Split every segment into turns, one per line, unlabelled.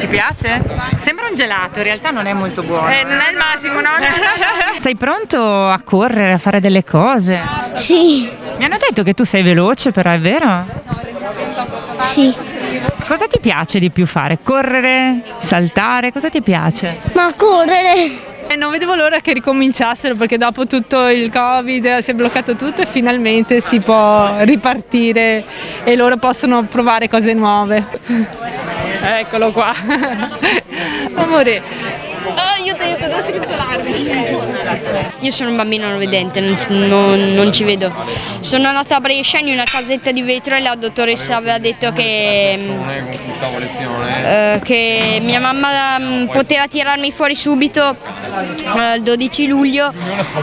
Ti piace? Sembra un gelato, in realtà non è molto buono.
Non è il massimo, no?
Sei pronto a correre, a fare delle cose?
Sì,
Mi hanno detto che tu sei veloce, però è vero?
sì,
Cosa ti piace di più fare? Correre? Saltare? Cosa ti piace?
ma correre.
Non vedevo l'ora che ricominciassero perché dopo tutto il Covid si è bloccato tutto e finalmente si può ripartire e loro possono provare cose nuove. Eccolo qua. Amore. Aiuto, dove stai riscolando?
Io sono un bambino non vedente, non ci vedo. Sono nata a Brescia in una casetta di vetro e la dottoressa aveva detto che mia mamma poteva tirarmi fuori subito il 12 luglio.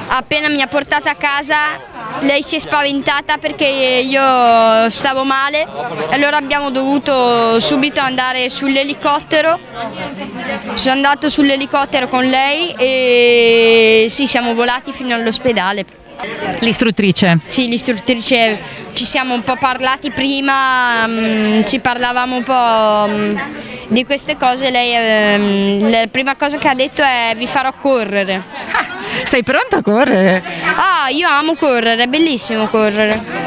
Appena mi ha portata a casa lei si è spaventata perché io stavo male, allora abbiamo dovuto subito andare sull'elicottero. Sono andato sull'elicottero con lei e sì, siamo volati fino all'ospedale.
L'istruttrice?
Sì, l'istruttrice, ci siamo un po' parlati prima, ci parlavamo un po' di queste cose. Lei, la prima cosa che ha detto è: vi farò correre.
Sei pronto a correre?
Ah, io amo correre, è bellissimo correre.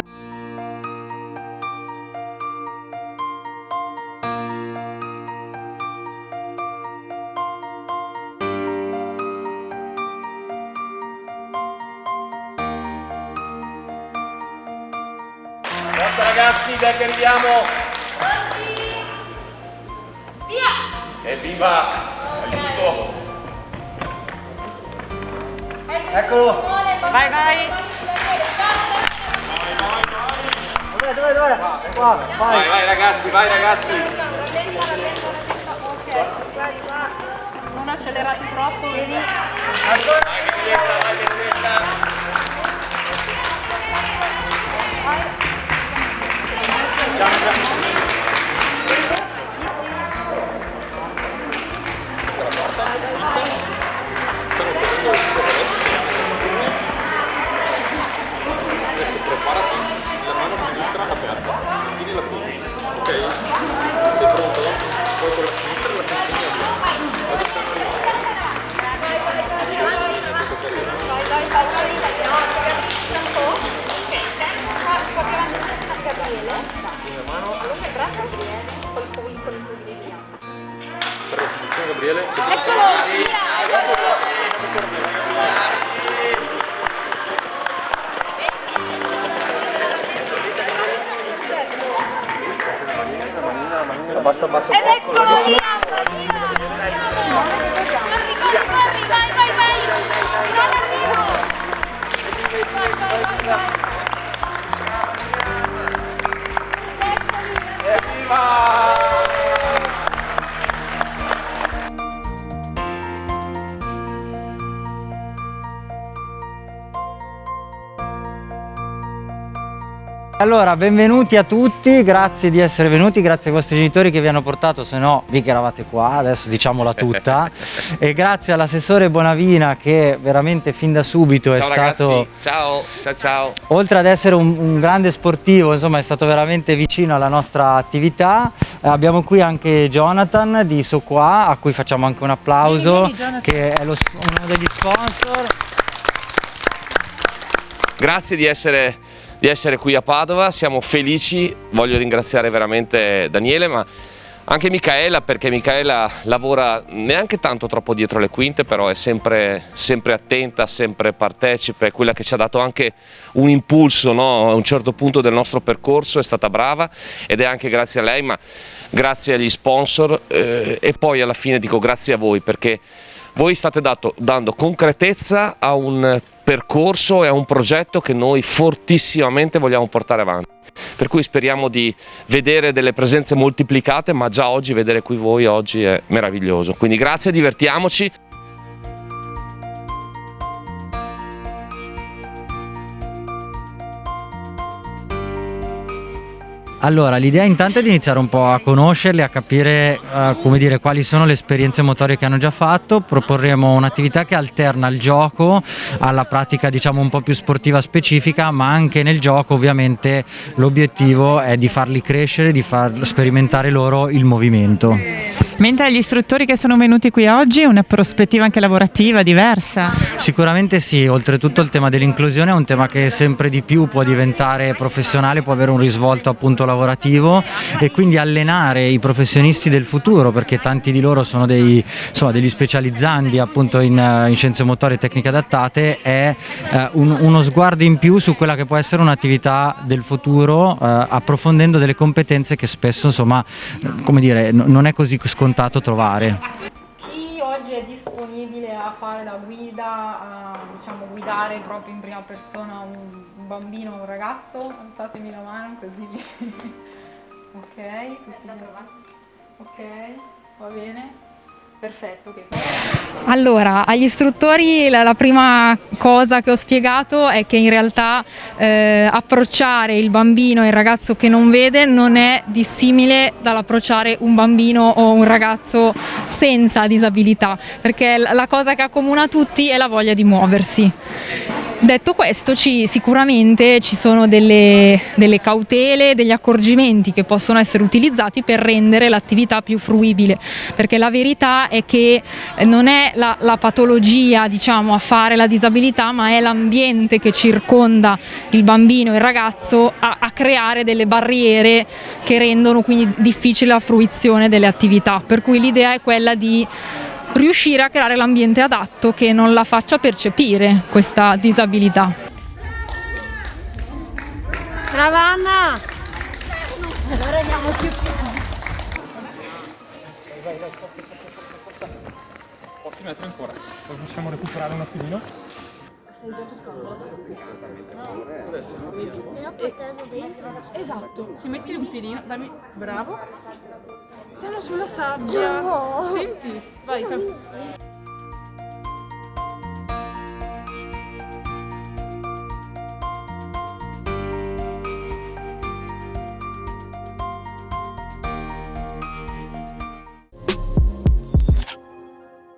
Forza ragazzi, dai che arriviamo! Via! Evviva! Aiuto!
Eccolo!
Vai, vai!
Dove? Qua, vai!
Vai ragazzi, vai ragazzi!
Non accelerati troppo, vedi?
Vai che diventa! Gabriele, basta.
Ed eccolo lì!
Allora, benvenuti a tutti, grazie di essere venuti, grazie ai vostri genitori che vi hanno portato, se no vi che eravate qua, adesso diciamola tutta. E grazie all'assessore Bonavina che veramente fin da subito è stato,
ciao.
oltre ad essere un grande sportivo, insomma è stato veramente vicino alla nostra attività. Abbiamo qui anche Jonathan di Soqua, a cui facciamo anche un applauso, che è uno degli sponsor.
Grazie di essere qui a Padova, siamo felici, voglio ringraziare veramente Daniele ma anche Micaela, perché Micaela lavora neanche tanto troppo dietro le quinte, però è sempre attenta, sempre partecipe, è quella che ci ha dato anche un impulso, no? A un certo punto del nostro percorso, è stata brava ed è anche grazie a lei, ma grazie agli sponsor e poi alla fine dico grazie a voi, perché voi state dando concretezza a un percorso e a un progetto che noi fortissimamente vogliamo portare avanti. Per cui speriamo di vedere delle presenze moltiplicate, ma già oggi vedere qui voi oggi è meraviglioso. Quindi grazie, divertiamoci.
Allora, l'idea intanto è di iniziare un po' a conoscerli, a capire come dire, quali sono le esperienze motorie che hanno già fatto. Proporremo un'attività che alterna il gioco alla pratica diciamo un po' più sportiva specifica, ma anche nel gioco ovviamente l'obiettivo è di farli crescere, di far sperimentare loro il movimento.
Mentre agli istruttori che sono venuti qui oggi, una prospettiva anche lavorativa diversa.
Sicuramente sì, oltretutto il tema dell'inclusione è un tema che sempre di più può diventare professionale, può avere un risvolto appunto lavorativo, e quindi allenare i professionisti del futuro, perché tanti di loro sono degli specializzandi appunto in scienze motorie e tecniche adattate, è uno sguardo in più su quella che può essere un'attività del futuro, approfondendo delle competenze che spesso come dire, non è così scontato trovare.
Chi oggi è disponibile a fare la guida, a guidare proprio in prima persona un bambino o un ragazzo? Alzatemi la mano così. Ok, ok, va bene. Perfetto.
Allora, agli istruttori la prima cosa che ho spiegato è che in realtà approcciare il bambino e il ragazzo che non vede non è dissimile dall'approcciare un bambino o un ragazzo senza disabilità, perché la cosa che accomuna tutti è la voglia di muoversi. Detto questo, sicuramente ci sono delle cautele, degli accorgimenti che possono essere utilizzati per rendere l'attività più fruibile, perché la verità è che non è la patologia, a fare la disabilità, ma è l'ambiente che circonda il bambino e il ragazzo a creare delle barriere che rendono quindi difficile la fruizione delle attività. Per cui l'idea è quella di riuscire a creare l'ambiente adatto che non la faccia percepire questa disabilità.
Brava Anna! Allora andiamo più.
Forza. Pochi metri ancora. Poi possiamo recuperare un attimino.
Stai già toccando? Esatto, si metti un piedino, dammi, bravo. Siamo sulla sabbia.
No.
Senti, vai.